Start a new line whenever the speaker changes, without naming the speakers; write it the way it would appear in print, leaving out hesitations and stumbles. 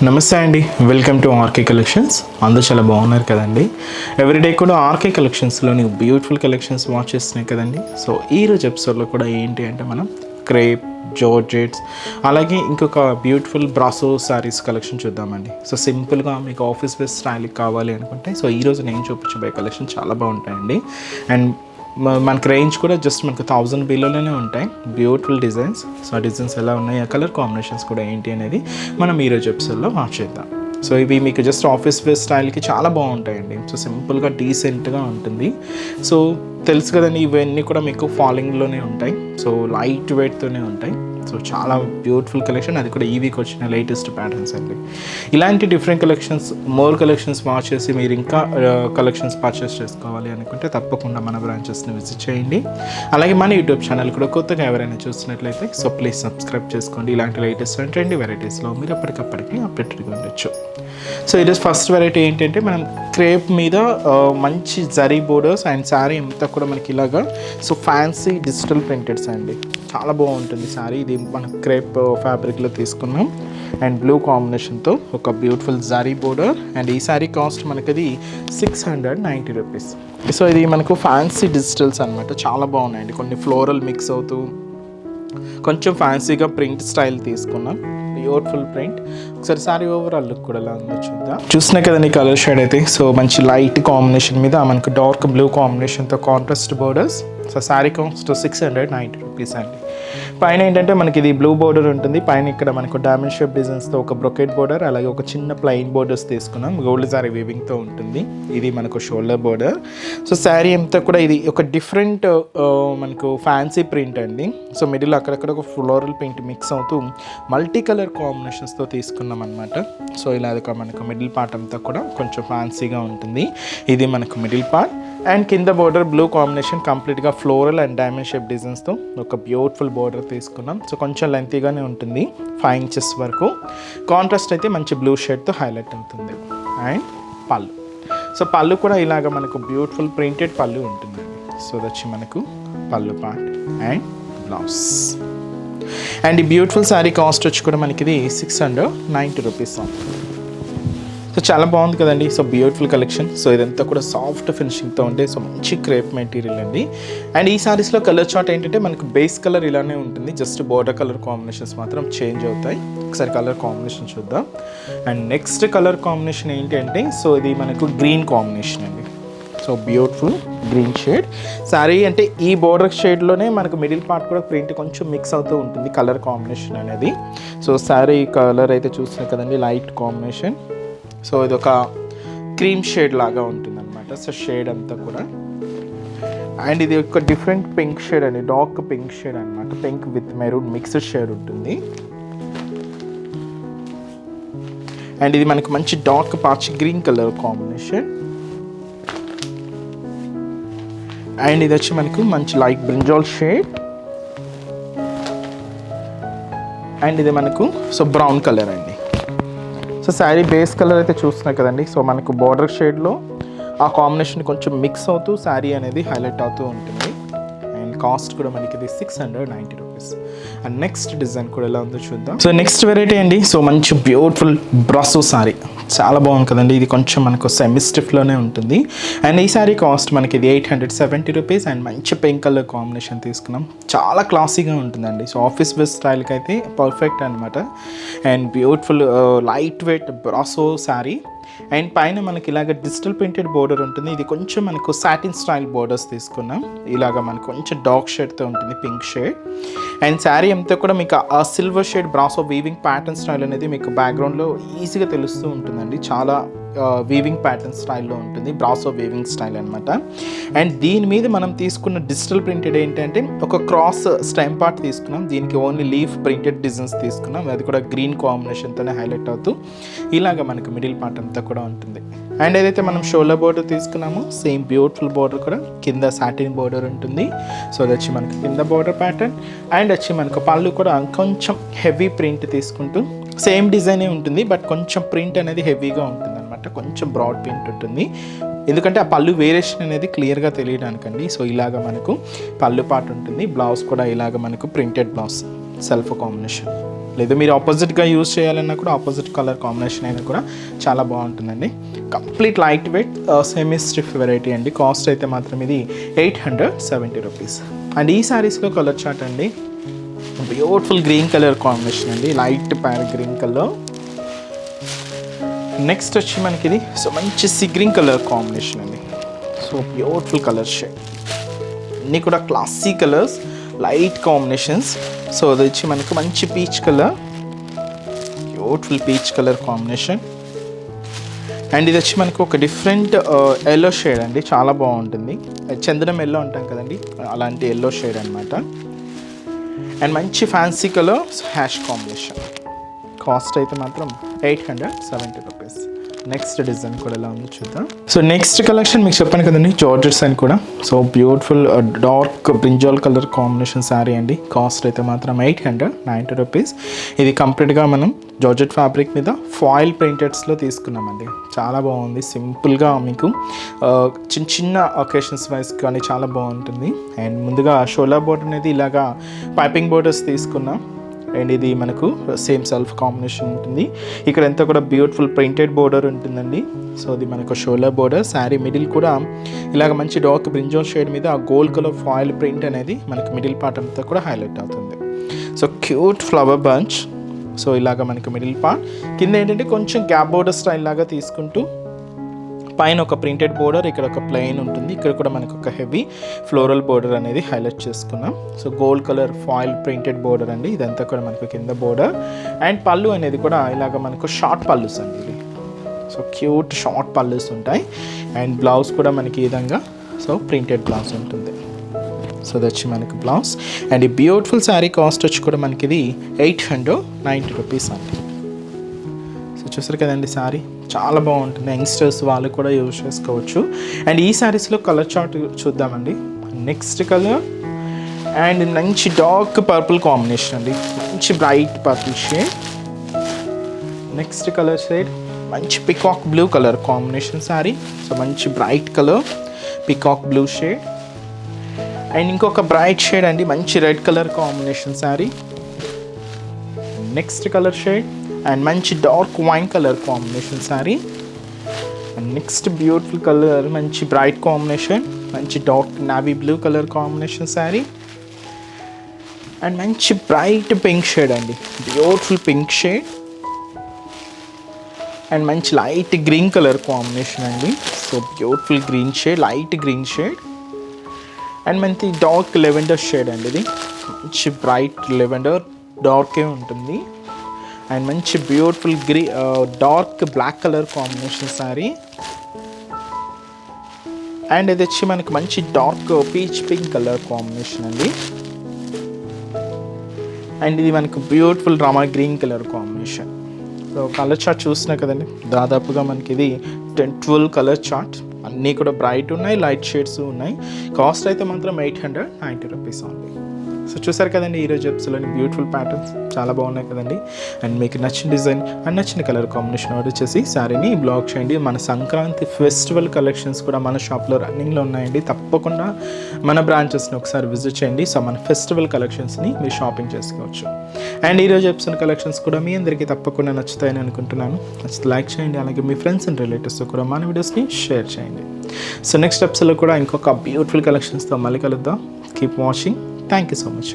నమస్తే అండి, welcome to RK collections. అందరూ చాలా బాగున్నారు కదండి. ఎవ్రీడే కూడా ఆర్కే కలెక్షన్స్లోని బ్యూటిఫుల్ కలెక్షన్స్ వాచ్ చేస్తున్నాయి కదండి. సో ఈరోజు ఎపిసోడ్లో కూడా ఏంటి అంటే మనం క్రేప్, జార్జెట్స్, అలాగే ఇంకొక బ్యూటిఫుల్ బ్రాసో శారీస్ కలెక్షన్ చూద్దామండి. సో సింపుల్గా మీకు ఆఫీస్ బేస్ స్టైల్కి కావాలి అనుకుంటే సో ఈరోజు నేను చూపించబోయే కలెక్షన్ చాలా బాగుంటాయండి. అండ్ మనకి రేంజ్ కూడా జస్ట్ మనకు 1000 బిలోనే ఉంటాయి. Beautiful designs. సో ఆ డిజైన్స్ ఎలా ఉన్నాయి, ఆ కలర్ కాంబినేషన్స్ కూడా ఏంటి అనేది మనం ఈరోజు ఎపిసోడ్లో వాచ్ చేద్దాం. సో ఇవి మీకు జస్ట్ ఆఫీస్ వేర్ స్టైల్కి చాలా బాగుంటాయండి. సో సింపుల్గా డీసెంట్గా ఉంటుంది. సో తెలుసు కదండి, ఇవన్నీ కూడా మీకు ఫాలింగ్లోనే ఉంటాయి. సో లైట్ వెయిట్తోనే ఉంటాయి. సో చాలా బ్యూటిఫుల్ కలెక్షన్, అది కూడా ఈ వీక్ వచ్చిన లేటెస్ట్ ప్యాటర్న్స్ అండి. ఇలాంటి different collections, more collections watch చేసి మీరు ఇంకా కలెక్షన్స్ పర్చేస్ చేసుకోవాలి అనుకుంటే తప్పకుండా మన బ్రాంచెస్ని విజిట్ చేయండి. అలాగే మన యూట్యూబ్ ఛానల్ కూడా కొత్తగా ఎవరైనా చూస్తున్నట్లయితే సో ప్లీజ్ సబ్స్క్రైబ్ చేసుకోండి. ఇలాంటి లేటెస్ట్ అండ్ ట్రెండీ వెరైటీస్లో మీరు అప్పటికప్పటికి అప్డేటెడ్గా ఉండొచ్చు. సో ఈరోజు ఫస్ట్ వెరైటీ ఏంటంటే మనం క్రేప్ మీద మంచి జరీ బోర్డర్స్ అండ్ శారీ అంతా కూడా మనకి ఇలాగా సో ఫ్యాన్సీ డిజిటల్ ప్రింటెడ్స్ అండి. చాలా బాగుంటుంది శారీ. ఇది మనం క్రేప్ ఫ్యాబ్రిక్లో తీసుకున్నాం అండ్ బ్లూ కాంబినేషన్తో ఒక బ్యూటిఫుల్ జరీ బోర్డర్. అండ్ ఈ శారీ కాస్ట్ మనకి అది 690 రూపీస్. సో ఇది మనకు ఫ్యాన్సీ డిజిటల్స్ అనమాట. చాలా బాగున్నాయండి. కొన్ని ఫ్లోరల్ మిక్స్ అవుతూ కొంచెం ఫ్యాన్సీగా ప్రింట్ స్టైల్ తీసుకున్నాం. Beautiful print. ఒకసారి సారీ ఓవరాల్ లుక్ కూడా ఎలా ఉందో చూద్దాం. చూసినా కదండి కలర్ షేడ్ అయితే. సో మంచి లైట్ కాంబినేషన్ మీద మనకు డార్క్ బ్లూ కాంబినేషన్తో contrast borders. So sari cost 690 rupees అండి. పైన ఏంటంటే మనకి ఇది బ్లూ బోర్డర్ ఉంటుంది. పైన ఇక్కడ మనకు డైమండ్ షేప్ డిజైన్స్తో ఒక బ్రొకెట్ బోర్డర్, అలాగే ఒక చిన్న ప్లెయిన్ బోర్డర్స్ తీసుకున్నాం. గోల్డ్ శారీ వీవింగ్తో ఉంటుంది. ఇది మనకు షోల్డర్ బోర్డర్. సో శారీ అంతా కూడా ఇది ఒక డిఫరెంట్ మనకు ఫ్యాన్సీ ప్రింట్ అండి. సో మిడిల్ అక్కడక్కడ ఒక ఫ్లోరల్ ప్రింట్ మిక్స్ అవుతూ మల్టీ కలర్ కాంబినేషన్స్తో తీసుకున్నాం అనమాట. సో ఇలా మనకు మిడిల్ పార్ట్ అంతా కూడా కొంచెం ఫ్యాన్సీగా ఉంటుంది. ఇది మనకు మిడిల్ పార్ట్. అండ్ కింద బోర్డర్ బ్లూ కాంబినేషన్ కంప్లీట్గా ఫ్లోరల్ అండ్ డైమండ్ షేప్ డిజైన్స్తో ఒక బ్యూటిఫుల్ బోర్డర్ తీసుకున్నాం. సో కొంచెం లెంతీగానే ఉంటుంది, 5 ఇంచెస్ వరకు. కాంట్రాస్ట్ అయితే మంచి బ్లూ షేడ్తో హైలైట్ అవుతుంది. అండ్ పళ్ళు. సో పళ్ళు కూడా ఇలాగ మనకు బ్యూటిఫుల్ ప్రింటెడ్ పళ్ళు ఉంటుంది. సో వచ్చి మనకు పళ్ళు పార్ట్ అండ్ బ్లౌజ్. అండ్ ఈ బ్యూటిఫుల్ శారీ కాస్ట్ వచ్చి కూడా మనకి ఇది 690 రూపీస్. సో చాలా బాగుంది కదండి. So beautiful collection. సో ఇదంతా కూడా సాఫ్ట్ ఫినిషింగ్తో ఉండే సో మంచి క్రేప్ మెటీరియల్ అండి. అండ్ ఈ సారీస్లో కలర్ చార్ట్ ఏంటంటే మనకు బేస్ కలర్ ఇలానే ఉంటుంది. జస్ట్ బోర్డర్ కలర్ కాంబినేషన్స్ మాత్రం చేంజ్ అవుతాయి. ఒకసారి కలర్ కాంబినేషన్ చూద్దాం. అండ్ నెక్స్ట్ కలర్ కాంబినేషన్ ఏంటి అంటే సో ఇది మనకు గ్రీన్ కాంబినేషన్ అండి. So beautiful green shade sari. అంటే ఈ బోర్డర్ షేడ్లోనే మనకు మిడిల్ పార్ట్ కూడా ప్రింట్ కొంచెం మిక్స్ అవుతూ ఉంటుంది కలర్ కాంబినేషన్ అనేది. సో శారీ కలర్ అయితే చూస్తున్నాయి కదండి, లైట్ కాంబినేషన్. సో ఇది ఒక క్రీమ్ షేడ్ లాగా ఉంటుంది అనమాట. సో షేడ్ అంతా కూడా. అండ్ ఇది ఒక డిఫరెంట్ పింక్ షేడ్ అండి, డార్క్ పింక్ షేడ్ అనమాట. Pink with maroon mixed shade ఉంటుంది. అండ్ ఇది మనకు మంచి డార్క్ పాచి గ్రీన్ కలర్ కాంబినేషన్. అండ్ ఇది వచ్చి మనకు మంచి లైట్ బ్రింజాల్ షేడ్. అండ్ ఇది మనకు సో బ్రౌన్ కలర్ అండి. సో శారీ బేస్ కలర్ అయితే చూస్తున్నాయి కదండి. సో మనకు బార్డర్ షేడ్లో ఆ కాంబినేషన్ కొంచెం మిక్స్ అవుతూ శారీ అనేది హైలైట్ అవుతూ ఉంటుంది. అండ్ కాస్ట్ కూడా మనకి ఇది 690 రూపీస్. అండ్ నెక్స్ట్ డిజైన్ కూడా ఎలా ఉందో చూద్దాం. సో నెక్స్ట్ వెరైటీ అండి. సో మంచి బ్యూటిఫుల్ బ్రాసో శారీ. చాలా బాగుంది కదండి. ఇది కొంచెం మనకు సెమీ స్టిఫ్లోనే ఉంటుంది. అండ్ ఈ శారీ కాస్ట్ మనకి ఇది 870 రూపీస్. అండ్ మంచి పింక్ కలర్ కాంబినేషన్ తీసుకున్నాం. చాలా క్లాసీగా ఉంటుందండి. సో ఆఫీస్ వేర్ స్టైల్కి అయితే పర్ఫెక్ట్ అనమాట. And beautiful light weight brasso sari. And పైన మనకి ఇలాగ డిజిటల్ ప్రింటెడ్ బోర్డర్ ఉంటుంది. ఇది కొంచెం మనకు సాటిన్ స్టైల్ బోర్డర్స్ తీసుకున్నాం. ఇలాగ మనకు కొంచెం డార్క్ షేడ్తో ఉంటుంది, పింక్ షేడ్. అండ్ శారీ అంతా కూడా మీకు ఆ silver shade brasso weaving pattern style అనేది మీకు బ్యాక్గ్రౌండ్లో ఈజీగా తెలుస్తూ ఉంటుందండి. చాలా వీవింగ్ ప్యాటర్న్ స్టైల్లో ఉంటుంది, బ్రాసో వీవింగ్ స్టైల్ అనమాట. అండ్ దీని మీద మనం తీసుకున్న డిజిటల్ ప్రింటెడ్ ఏంటంటే ఒక క్రాస్ స్టెమ్ పార్ట్ తీసుకున్నాం. దీనికి ఓన్లీ లీఫ్ ప్రింటెడ్ డిజైన్స్ తీసుకున్నాం. అది కూడా గ్రీన్ కాంబినేషన్తోనే హైలైట్ అవుతూ ఇలాగ మనకు మిడిల్ పార్ట్ అంతా కూడా ఉంటుంది. అండ్ ఏదైతే మనం షోల్డర్ బోర్డర్ తీసుకున్నామో సేమ్ బ్యూటిఫుల్ బోర్డర్ కూడా కింద సాటిన్ బోర్డర్ ఉంటుంది. సో అది వచ్చి మనకి కింద బోర్డర్ ప్యాటర్న్. అండ్ వచ్చి మనకు పళ్ళు కూడా కొంచెం హెవీ ప్రింట్ తీసుకుంటూ సేమ్ డిజైనే ఉంటుంది, బట్ కొంచెం ప్రింట్ అనేది హెవీగా ఉంటుంది అనమాట. కొంచెం బ్రాడ్ ప్రింట్ ఉంటుంది, ఎందుకంటే ఆ పళ్ళు వేరియేషన్ అనేది క్లియర్గా తెలియడానికండి. సో ఇలాగ మనకు పళ్ళు పార్ట్ ఉంటుంది. బ్లౌజ్ కూడా ఇలాగ మనకు ప్రింటెడ్ బ్లౌజ్ సెల్ఫ్ కాంబినేషన్. లేదా మీరు ఆపోజిట్గా యూజ్ చేయాలన్నా కూడా ఆపోజిట్ కలర్ కాంబినేషన్ అయినా కూడా చాలా బాగుంటుందండి. Complete light weight semi stiff variety అండి. కాస్ట్ అయితే మాత్రం ఇది 870 రూపీస్. అండ్ ఈ శారీస్లో కలర్ చార్ట్ అండి, బ్యూటిఫుల్ గ్రీన్ కలర్ కాంబినేషన్ అండి, light parrot green colour. Next వచ్చి మనకి ఇది సో మంచి సీ గ్రీన్ కలర్ కాంబినేషన్ అండి. సో బ్యూటిఫుల్ కలర్ షేడ్, అన్నీ కూడా classy colours, light combinations. So అది వచ్చి మనకు మంచి peach colour, beautiful peach colour combination. And ఇది వచ్చి మనకు ఒక డిఫరెంట్ ఎల్లో షేడ్ అండి, చాలా బాగుంటుంది. చందనం ఎల్లో అంటాం కదండి, అలాంటి ఎల్లో షేడ్ అనమాట. అండ్ మంచి fancy colour hash combination. Cost అయితే మాత్రం 870 రూపీస్. నెక్స్ట్ డిజైన్ కూడా ఎలా ఉందో చూద్దాం. సో నెక్స్ట్ కలెక్షన్ మీకు చెప్పాను కదండి, జార్జెట్స్ అని కూడా. So beautiful dark brinjal colour combination sari అండి. కాస్ట్ అయితే మాత్రం 890 రూపీస్. ఇది కంప్లీట్గా మనం జార్జెట్ ఫ్యాబ్రిక్ మీద ఫాయిల్ ప్రింటెడ్స్లో తీసుకున్నామండి. చాలా బాగుంది, సింపుల్గా మీకు చిన్న చిన్న ఒకేషన్స్ వైజ్ కానీ చాలా బాగుంటుంది. అండ్ ముందుగా షోలా బోర్డర్ అనేది ఇలాగా పైపింగ్ బోర్డర్స్ తీసుకున్నాం. అండ్ ఇది మనకు సేమ్ సెల్ఫ్ కాంబినేషన్ ఉంటుంది. ఇక్కడ అంతా కూడా బ్యూటిఫుల్ ప్రింటెడ్ బోర్డర్ ఉంటుందండి. సో ఇది మనకు షోలా బోర్డర్. శారీ మిడిల్ కూడా ఇలాగ మంచి డార్క్ బ్రింజాల్ షేడ్ మీద ఆ గోల్డ్ కలర్ ఫాయిల్ ప్రింట్ అనేది మనకు మిడిల్ పార్ట్ అంతా కూడా హైలైట్ అవుతుంది. So cute flower bunch. So ఇలాగ మనకు మిడిల్ పార్ట్, కింద ఏంటంటే కొంచెం గ్యాప్ బోర్డర్ స్టైల్ లాగా తీసుకుంటూ పైన ఒక ప్రింటెడ్ బోర్డర్, ఇక్కడ ఒక ప్లెయిన్ ఉంటుంది. ఇక్కడ కూడా మనకు ఒక హెవీ ఫ్లోరల్ బోర్డర్ అనేది హైలైట్ చేసుకున్నాం. So gold colour foil printed border అండి. ఇదంతా కూడా మనకు కింద బోర్డర్. అండ్ పళ్ళు అనేది కూడా ఇలాగ మనకు షార్ట్ పళ్ళుస్ అండి ఇవి. సో క్యూట్ షార్ట్ పళ్ళుస్ ఉంటాయి. అండ్ బ్లౌజ్ కూడా మనకి ఈ విధంగా సో ప్రింటెడ్ బ్లౌజ్ ఉంటుంది. సో అది వచ్చి మనకు బ్లౌజ్. అండ్ ఈ బ్యూటిఫుల్ శారీ కాస్ట్ వచ్చి కూడా మనకి ఇది 890 రూపీస్ అండి. సో చూసారు కదండి, శారీ చాలా బాగుంటుంది. యంగ్స్టర్స్ వాళ్ళు కూడా యూజ్ చేసుకోవచ్చు. అండ్ ఈ శారీస్లో కలర్ చార్ట్ చూద్దామండి. నెక్స్ట్ కలర్ అండ్ మంచి డార్క్ పర్పుల్ కాంబినేషన్ అండి, మంచి bright purple shade. Next colour shade మంచి peacock blue colour combination sari. So మంచి bright colour peacock blue shade. And ఇంకొక బ్రైట్ షేడ్ అండి, మంచి red colour combination sari. Next colour shade and మంచి dark wine colour combination sari. And next beautiful colour మంచి bright combination, మంచి dark navy blue colour combination sari. And మంచి bright pink shade అండి, beautiful pink shade. And మంచి light green colour combination అండి. So beautiful green shade, light green shade. And మంచి dark lavender shade అండి, ఇది మంచి బ్రైట్ లెవెండర్ డార్కే ఉంటుంది. అండ్ మంచి beautiful dark black colour combination sari. And ఇది వచ్చి మనకి మంచి dark peach pink colour combination అండి. అండ్ ఇది మనకు beautiful Rama green colour combination. So colour chart చూసినా కదండి, దాదాపుగా మనకి ఇది 12 కలర్ చార్ట్. అన్నీ కూడా బ్రైట్ ఉన్నాయి, లైట్ షేడ్స్ ఉన్నాయి. కాస్ట్ అయితే మాత్రం 890 రూపీస్ ఉంది. సో చూసారు కదండి, ఈరోజు ఎపిసోడ్లోని బ్యూటిఫుల్ ప్యాటర్న్స్ చాలా బాగున్నాయి కదండి. అండ్ మీకు నచ్చిన డిజైన్ అండ్ నచ్చిన కలర్ కాంబినేషన్ ఆర్డర్ చేసి శారీని బ్లాక్ చేయండి. మన సంక్రాంతి ఫెస్టివల్ కలెక్షన్స్ కూడా మన షాప్లో రన్నింగ్లో ఉన్నాయండి. తప్పకుండా మన బ్రాంచెస్ని ఒకసారి విజిట్ చేయండి. సో మన ఫెస్టివల్ కలెక్షన్స్ని మీరు షాపింగ్ చేసుకోవచ్చు. అండ్ ఈరోజు ఎపిసోడ్ కలెక్షన్స్ కూడా మీ అందరికీ తప్పకుండా నచ్చుతాయని అనుకుంటున్నాను. నచ్చితే లైక్ చేయండి, అలాగే మీ ఫ్రెండ్స్ అండ్ రిలేటివ్స్తో కూడా మన వీడియోస్ని షేర్ చేయండి. సో నెక్స్ట్ ఎపిసోడ్లో కూడా ఇంకొక బ్యూటిఫుల్ కలెక్షన్స్తో మళ్ళీ కలుద్దాం. Keep watching. Thank you so much.